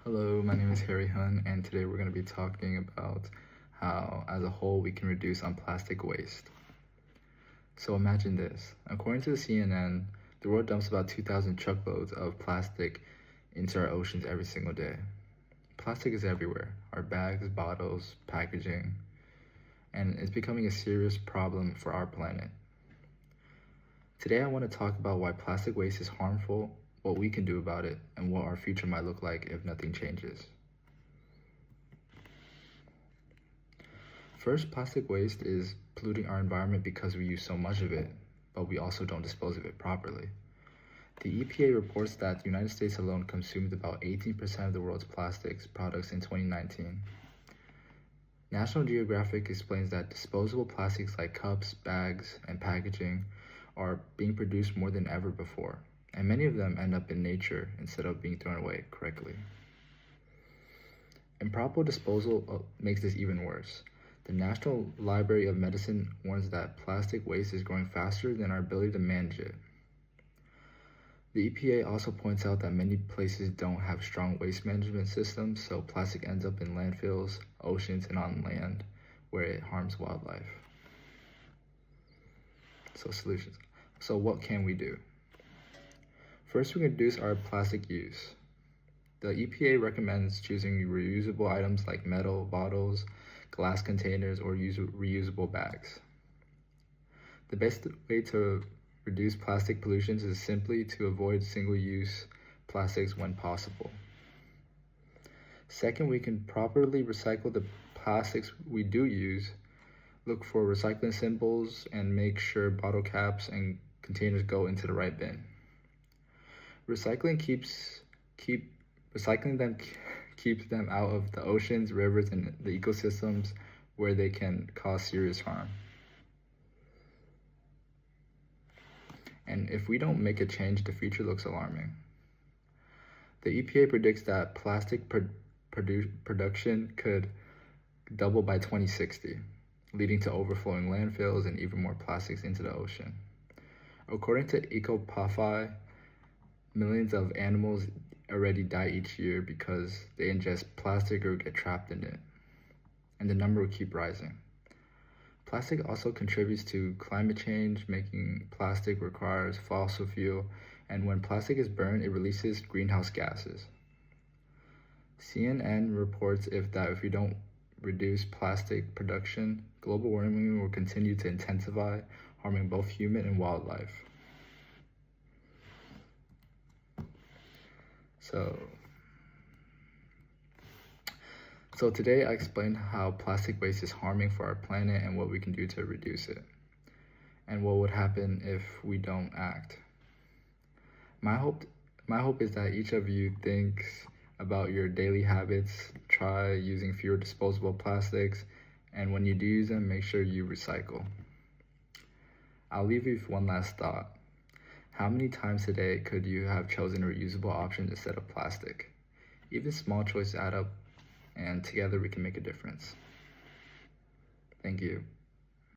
Hello, my name is Harry Hun, and today we're going to be talking about how, as a whole, we can reduce on plastic waste. So imagine this. According to the CNN, the world dumps about 2,000 truckloads of plastic into our oceans every single day. Plastic is everywhere, our bags, bottles, packaging, and it's becoming a serious problem for our planet. Today I want to talk about why plastic waste is harmful, what we can do about it, and what our future might look like if nothing changes. First, plastic waste is polluting our environment because we use so much of it, but we also don't dispose of it properly. The EPA reports that the United States alone consumed about 18% of the world's plastics products in 2019. National Geographic explains that disposable plastics like cups, bags, and packaging are being produced more than ever before, and many of them end up in nature instead of being thrown away correctly. Improper disposal makes this even worse. The National Library of Medicine warns that plastic waste is growing faster than our ability to manage it. The EPA also points out that many places don't have strong waste management systems, so plastic ends up in landfills, oceans, and on land, where it harms wildlife. So solutions. So what can we do? First, we can reduce our plastic use. The EPA recommends choosing reusable items like metal bottles, glass containers, or reusable bags. The best way to reduce plastic pollutions is simply to avoid single-use plastics when possible. Second, we can properly recycle the plastics we do use. Look for recycling symbols and make sure bottle caps and containers go into the right bin. Recycling keeps them out of the oceans, rivers, and the ecosystems where they can cause serious harm. And if we don't make a change, the future looks alarming. The EPA predicts that plastic production could double by 2060, leading to overflowing landfills and even more plastics into the ocean. According to EcoPathFi, millions of animals already die each year because they ingest plastic or get trapped in it, and the number will keep rising. Plastic also contributes to climate change. Making plastic requires fossil fuel, and when plastic is burned, it releases greenhouse gases. CNN reports that if we don't reduce plastic production, global warming will continue to intensify, harming both human and wildlife. So today I explained how plastic waste is harming for our planet and what we can do to reduce it, and what would happen if we don't act. My hope is that each of you thinks about your daily habits, try using fewer disposable plastics, and when you do use them, make sure you recycle. I'll leave you with one last thought. How many times today could you have chosen reusable options instead of plastic? Even small choices add up, and together we can make a difference. Thank you.